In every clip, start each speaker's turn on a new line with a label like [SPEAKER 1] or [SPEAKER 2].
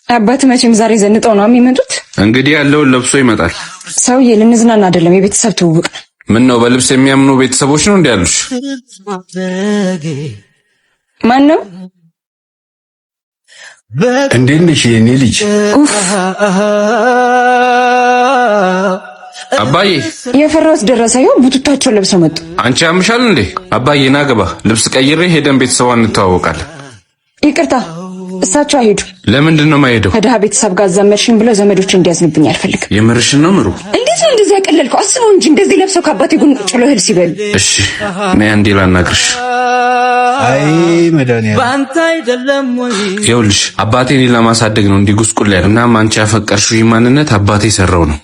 [SPEAKER 1] አባት መቼም ዛሬ ዘንጠው ነው የሚመጡት።
[SPEAKER 2] እንግዲህ ያለውን ለብሶ ይመጣል።
[SPEAKER 1] ሰውዬ ልንዝናና አይደለም፣ የቤተሰብ ትውውቅ ነው።
[SPEAKER 2] ምን ነው በልብስ የሚያምኑ ቤተሰቦች ነው እንዴ ያሉሽ?
[SPEAKER 1] ማን ነው?
[SPEAKER 3] እንዴት ነሽ የኔ ልጅ?
[SPEAKER 2] አባዬ
[SPEAKER 1] የፈራሁት ደረሰ። ይኸው ቡቱታቸው ለብሰው መጡ።
[SPEAKER 2] አንቺ ያምሻል እንዴ? አባዬ ና ግባ፣ ልብስ ቀይሬ ሄደን ቤተሰቧን እንተዋወቃለን።
[SPEAKER 1] ይቅርታ እሳቸው አይሄዱ።
[SPEAKER 2] ለምንድን ነው የማይሄደው?
[SPEAKER 1] ከድሃ ቤተሰብ ጋር ዘመድሽኝ ብለው ዘመዶች እንዲያዝንብኝ አልፈልግም።
[SPEAKER 2] የምርሽን ነው ምሩ?
[SPEAKER 1] እንዴት ነው እንደዚህ ያቀለልከው? አስበው እንጂ እንደዚህ ለብሰው ከአባቴ ጎን ቁጭ ብለው እህል ሲበሉ።
[SPEAKER 2] እሺ ነይ አንዴ ላናግርሽ።
[SPEAKER 3] አይ መድኃኒዓለም
[SPEAKER 4] ባንተ አይደለም ወይ?
[SPEAKER 2] ይኸውልሽ አባቴ እኔን ለማሳደግ ነው እንዲህ ጉስቁል ያለው። እናም አንቺ ያፈቀርሽው ማንነት አባቴ ሰራው ነው።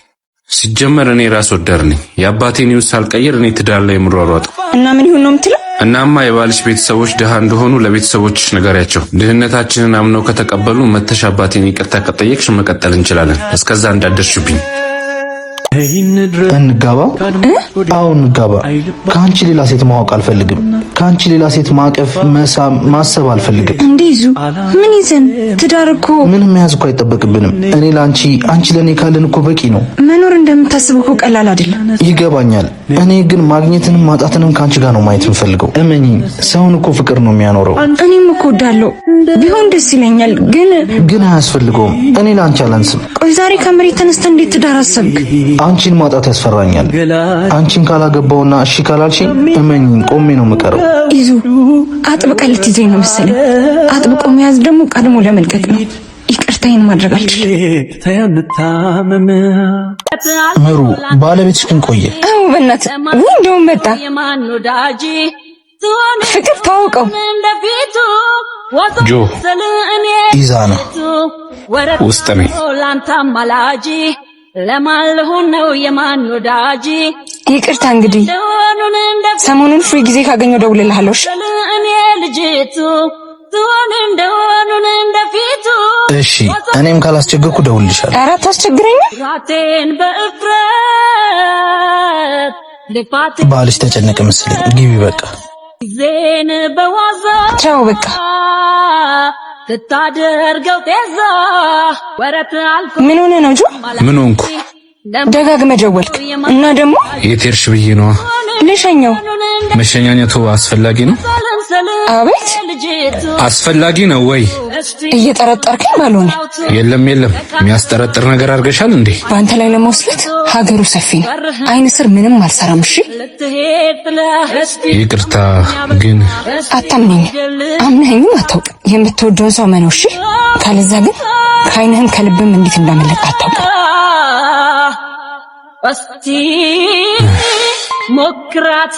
[SPEAKER 2] ሲጀመር እኔ ራስ ወዳድ ነኝ። የአባቴን ሕይወት ሳልቀይር እኔ ትዳር ላይ ምሯሯጥ
[SPEAKER 1] እና ምን ይሁን ነው የምትለው?
[SPEAKER 2] እናማ የባልሽ ቤተሰቦች ድሃ እንደሆኑ ለቤተሰቦችሽ ንገሪያቸው። ድህነታችንን አምነው ከተቀበሉ መተሽ አባቴን ይቅርታ ከጠየቅሽ መቀጠል እንችላለን። እስከዛ እንዳደርሽብኝ።
[SPEAKER 3] እንጋባ? አዎ እንጋባ። ከአንቺ ሌላ ሴት ማወቅ አልፈልግም። ከአንቺ ሌላ ሴት ማቀፍ፣ መሳም፣ ማሰብ አልፈልግም።
[SPEAKER 1] እንዲይዙ ምን ይዘን? ትዳር እኮ
[SPEAKER 3] ምንም መያዝ እኮ አይጠበቅብንም። እኔ ለአንቺ፣ አንቺ ለእኔ ካለን እኮ በቂ ነው።
[SPEAKER 1] መኖር እንደምታስበው እኮ ቀላል አይደለም።
[SPEAKER 3] ይገባኛል። እኔ ግን ማግኘትንም ማጣትንም ከአንቺ ጋር ነው ማየት የምፈልገው። እመኚኝ፣ ሰውን እኮ ፍቅር ነው የሚያኖረው።
[SPEAKER 1] እኔም እኮ እወዳለሁ፣ ቢሆን ደስ ይለኛል። ግን
[SPEAKER 3] አያስፈልገውም። እኔ ለአንቺ አላንስም።
[SPEAKER 1] ቆይ ዛሬ ከመሬት ተነስተህ እንዴት ትዳር አሰብክ?
[SPEAKER 3] አንቺን ማጣት ያስፈራኛል። አንቺን ካላገባውና እሺ ካላልሽኝ እመኚኝ ቆሜ ነው የምቀረው።
[SPEAKER 1] ይዙ አጥብቀህ ልትይዘኝ ነው መሰለኝ። አጥብቆ መያዝ ደግሞ ቀድሞ ለመልቀቅ ነው። ይቅርታዬን ማድረግ አልችልም።
[SPEAKER 3] ምሩ ባለቤትሽ ግን ቆየ?
[SPEAKER 1] አዎ በእናትህ እንደውም መጣ። ፍቅር ታውቀው
[SPEAKER 2] ጆ
[SPEAKER 3] ኢዛና
[SPEAKER 2] ውስጥ ነኝ።
[SPEAKER 4] ለማልሆን ነው የማን ወዳጅ?
[SPEAKER 1] ይቅርታ እንግዲህ ሰሞኑን ፍሪ ጊዜ ካገኘው ደውልልሃለሁ።
[SPEAKER 4] እኔ ልጅቱ ትሆን እንደሆኑን እንደፊቱ።
[SPEAKER 3] እሺ እኔም ካላስቸገርኩ ደውልልሻለሁ።
[SPEAKER 1] ኧረ አታስቸግረኝ።
[SPEAKER 4] ራቴን በእፍረት ልፋት
[SPEAKER 3] ባልሽ ተጨነቀ መሰለኝ። ግቢ በቃ።
[SPEAKER 4] ዜን በዋዛ
[SPEAKER 1] ቻው በቃ።
[SPEAKER 4] ትታደርገው ተዛ ወረት አልፎ
[SPEAKER 1] ምን ሆነ ነው ጆ?
[SPEAKER 2] ምን ሆንኩ?
[SPEAKER 1] ደጋግመህ ደወልክ እና ደግሞ
[SPEAKER 2] የት ሄድሽ ብዬ ነዋ።
[SPEAKER 1] ልሸኘው።
[SPEAKER 2] መሸኛኘቱ አስፈላጊ ነው?
[SPEAKER 1] አቤት
[SPEAKER 2] አስፈላጊ ነው ወይ?
[SPEAKER 1] እየጠረጠርከኝ ባልሆነ።
[SPEAKER 2] የለም የሚያስጠረጥር ነገር አድርገሻል እንዴ?
[SPEAKER 1] በአንተ ላይ ለመወስለት ሀገሩ ሰፊ ነው። አይን ስር ምንም አልሰራም። እሺ
[SPEAKER 2] ይቅርታ ግን
[SPEAKER 1] አታምነኝ። አምነኸኝም አታውቅም። የምትወደውን ሰው መነው። እሺ ካለዛ ግን ከአይንህም ከልብም እንዴት እንዳመለጠ አታውቅም።
[SPEAKER 4] እስቲ ሞክራታ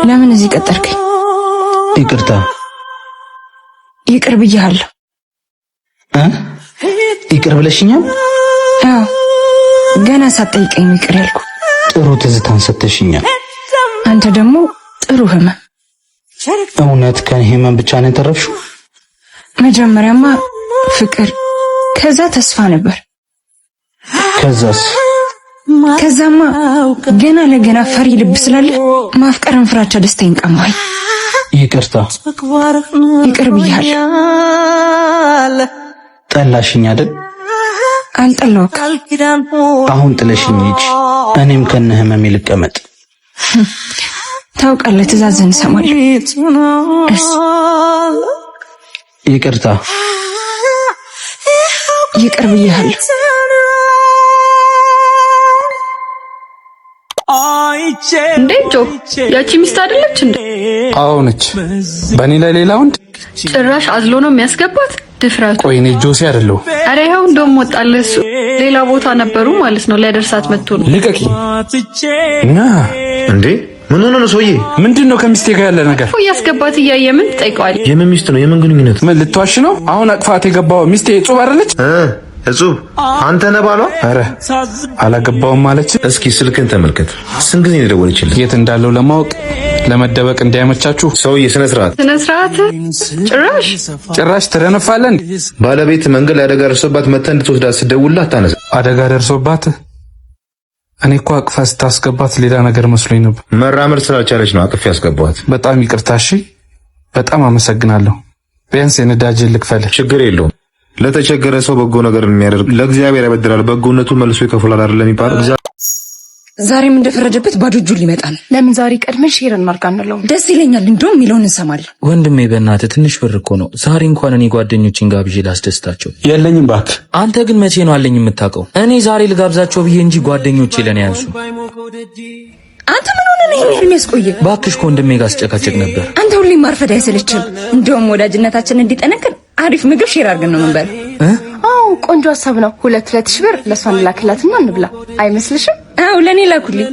[SPEAKER 1] ለምን እዚህ ቀጠርከኝ?
[SPEAKER 3] ይቅርታ።
[SPEAKER 1] ይቅር ብዬሃለሁ።
[SPEAKER 3] ይቅር ብለሽኛል?
[SPEAKER 1] አዎ ገና ሳትጠይቀኝ ይቅር ያልኩ።
[SPEAKER 3] ጥሩ ትዝታን ሰጥተሽኛል።
[SPEAKER 1] አንተ ደግሞ ጥሩ ህመም።
[SPEAKER 3] እውነት ከህመም ብቻ ነው የተረፍሽው?
[SPEAKER 1] መጀመሪያማ ፍቅር፣ ከዛ ተስፋ ነበር። ከዛማ ገና ለገና ፈሪ ልብ ስላለ ማፍቀርን ፍራቻ ደስታዬን ቀማኝ።
[SPEAKER 3] ይቅርታ።
[SPEAKER 1] ይቅር ብዬሃለሁ።
[SPEAKER 3] ጠላሽኝ አይደል?
[SPEAKER 1] አልጠላሁም።
[SPEAKER 3] አሁን ጥለሽኝ ሂጂ። እኔም ከነ ህመሜ ልቀመጥ።
[SPEAKER 1] ታውቃለህ፣ ትእዛዝህን እሰማለሁ።
[SPEAKER 3] ይቅርታ።
[SPEAKER 1] ይቅር ብዬሃለሁ።
[SPEAKER 5] እንዴ ጆ፣ ያቺ ሚስት አይደለች እንዴ?
[SPEAKER 2] አዎ ነች። በእኔ ላይ ሌላ ወንድ
[SPEAKER 5] ጭራሽ አዝሎ ነው የሚያስገባት። ድፍረቱ።
[SPEAKER 2] ቆይ እኔ ጆሲ አይደለሁ።
[SPEAKER 5] አረ ይኸው እንደውም ወጣልህ። እሱ ሌላ ቦታ ነበሩ ማለት ነው። ሊያደርሳት መጥቶ ነው።
[SPEAKER 2] ልቀቂ እና
[SPEAKER 6] እንዴ ምን ሆነ ነው ሰውዬ?
[SPEAKER 2] ምንድነው ከሚስቴ ጋር ያለ ነገር?
[SPEAKER 5] እያስገባት እያየ ምን ትጠይቀዋለህ?
[SPEAKER 6] የምን ሚስት ነው? የምን ግንኙነት?
[SPEAKER 2] ምን ልትዋሽ ነው? አሁን አቅፋት የገባው ሚስቴ እጹብ አይደለች?
[SPEAKER 6] እጹብ አንተ ነህ ባሏ?
[SPEAKER 2] አረ አላገባውም ማለች።
[SPEAKER 6] እስኪ ስልክን ተመልከት። ስንት ጊዜ ነው የደወለችልህ?
[SPEAKER 2] የት እንዳለው ለማወቅ ለመደበቅ እንዳይመቻችሁ።
[SPEAKER 6] ሰውዬ ስነ ስርዓት
[SPEAKER 2] ጭራሽ ትረነፋለህ እንዴ?
[SPEAKER 6] ባለቤት መንገድ ላይ አደጋ ደርሶባት መተህ እንድትወስዳት ስትደውልላት አታነሳ።
[SPEAKER 2] አደጋ ደርሶባት? እኔ እኮ አቅፋ ስታስገባት ሌላ ነገር መስሎኝ ነበር።
[SPEAKER 6] መራመድ ስላልቻለች ነው አቅፍ ያስገባት።
[SPEAKER 2] በጣም ይቅርታ። እሺ በጣም አመሰግናለሁ። ቢያንስ የነዳጅ ልክፈልህ።
[SPEAKER 6] ችግር የለውም። ለተቸገረ ሰው በጎ ነገር የሚያደርግ ለእግዚአብሔር ያበድራል፣ በጎነቱ መልሶ ይከፍላል አይደለም የሚባለው?
[SPEAKER 1] ዛሬም እንደፈረደበት ባዶ እጁን ሊመጣ ነው።
[SPEAKER 5] ለምን ዛሬ ቀድመን ሼር እናርጋንለው?
[SPEAKER 1] ደስ ይለኛል። እንደውም የሚለውን እንሰማለን።
[SPEAKER 7] ወንድሜ በእናትህ ትንሽ ብር እኮ ነው። ዛሬ እንኳን እኔ ጓደኞቼን ጋብዤ ላስደስታቸው።
[SPEAKER 2] የለኝም እባክህ።
[SPEAKER 7] አንተ ግን መቼ ነው አለኝ የምታውቀው? እኔ ዛሬ ልጋብዛቸው ብዬ እንጂ ጓደኞቼ ለኔ ያንሱ።
[SPEAKER 1] አንተ ምን ሆነ ነው ይሄን የሚያስቆየ?
[SPEAKER 7] እባክሽ ከወንድሜ ጋር አስጨቃጨቅ ነበር።
[SPEAKER 1] አንተ ሁሌ ማርፈድ አይሰለችም? እንደውም ወዳጅነታችን እንዲጠነክር አሪፍ ምግብ ሼር አድርገን ነው መንበር።
[SPEAKER 5] አዎ ቆንጆ ሀሳብ ነው። 2 ሺህ ብር ለሷን ላክላትና እንብላ። አይመስልሽም?
[SPEAKER 1] አዎ ለኔ ላኩልኝ።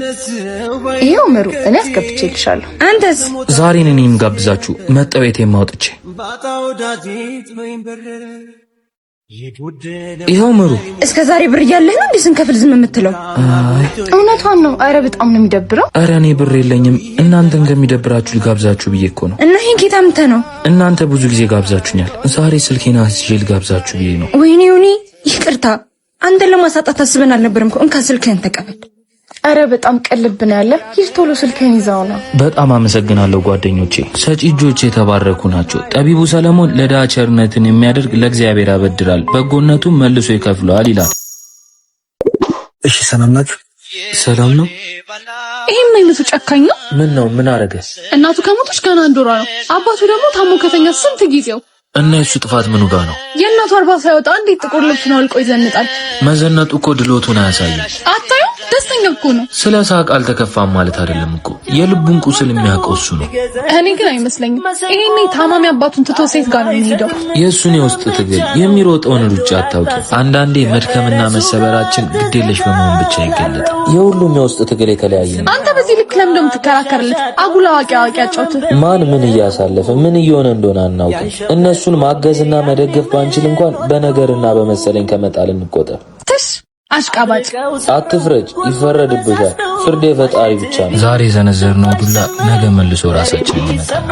[SPEAKER 5] ይሄው ምሩ እኔ አስገብቼልሻለሁ።
[SPEAKER 1] አንተስ?
[SPEAKER 7] ዛሬ እኔም ጋብዛችሁ መጣው የቴም አውጥቼ ይሄው ምሩ።
[SPEAKER 1] እስከ ዛሬ ብር እያለህ ነው እንዴ ስንከፍል ዝም የምትለው?
[SPEAKER 5] እውነቷን ነው። አረ በጣም ነው የሚደብረው።
[SPEAKER 7] አረ እኔ ብር የለኝም። እናንተን ከሚደብራችሁ ልጋብዛችሁ ብዬ እኮ ነው።
[SPEAKER 1] እና ይሄን ኬታ ምተ ነው?
[SPEAKER 7] እናንተ ብዙ ጊዜ ጋብዛችሁኛል። ዛሬ ስልኬን አስይዤ ልጋብዛችሁ ብዬ ነው።
[SPEAKER 1] ወይኔ ይቅርታ። አንተን ለማሳጣት አስበን አልነበረም እኮ። እንካ ስልክህን ተቀበል።
[SPEAKER 5] አረ በጣም ቀልብን ያለ ይህ ቶሎ ስልክህን ይዛው ነው።
[SPEAKER 7] በጣም አመሰግናለሁ ጓደኞቼ። ሰጪ እጆች የተባረኩ ናቸው። ጠቢቡ ሰለሞን ለድሃ ቸርነትን የሚያደርግ ለእግዚአብሔር ያበድራል፣ በጎነቱም መልሶ ይከፍለዋል ይላል።
[SPEAKER 3] እሺ ሰላም ናችሁ?
[SPEAKER 7] ሰላም ነው።
[SPEAKER 5] ይሄም አይነቱ ጨካኝ ነው።
[SPEAKER 7] ምን ነው? ምን አረገ?
[SPEAKER 5] እናቱ ከሞተች ገና 1 ወሯ ነው። አባቱ ደግሞ ታሞ ከተኛ ስንት ጊዜው።
[SPEAKER 7] እና እሱ ጥፋት ምኑ ጋር ነው?
[SPEAKER 5] የእናቱ 40 ሳይወጣ እንዴት ጥቁር ልብሱን አውልቆ ይዘንጣል?
[SPEAKER 7] መዘነጡ እኮ ድሎቱን አያሳይም።
[SPEAKER 5] አታዩ? ደስተኛ እኮ ነው።
[SPEAKER 7] ስለ ሳቅ አልተከፋም ማለት አይደለም እኮ። የልቡን ቁስል የሚያውቀው እሱ ነው።
[SPEAKER 5] እኔ ግን አይመስለኝም። ይሄኔ ታማሚ አባቱን ትቶ ሴት ጋር ነው የሚሄደው።
[SPEAKER 7] የእሱን የውስጥ ትግል የሚሮጠውን ሩጫ አታውቂ። አንዳንዴ መድከምና መሰበራችን ግዴለሽ በመሆን ብቻ ይገለጣል። የሁሉም የውስጥ ትግል የተለያየ ነው።
[SPEAKER 5] አንተ በዚህ ልክ ለምን እንደምትከራከርለት? አጉል አዋቂ አጫውት።
[SPEAKER 7] ማን ምን እያሳለፈ ምን እየሆነ እንደሆነ አናውቅም። እነሱን ማገዝና መደገፍ ባንችል እንኳን በነገርና በመሰለኝ ከመጣል እንቆጠር።
[SPEAKER 5] አሽቃባጭ
[SPEAKER 7] አትፍረጅ፣ ይፈረድብሻል። ፍርድ የፈጣሪ ብቻ ነው። ዛሬ ዘነዘርነው ዱላ ነገ መልሶ ራሳችንን ይመታል።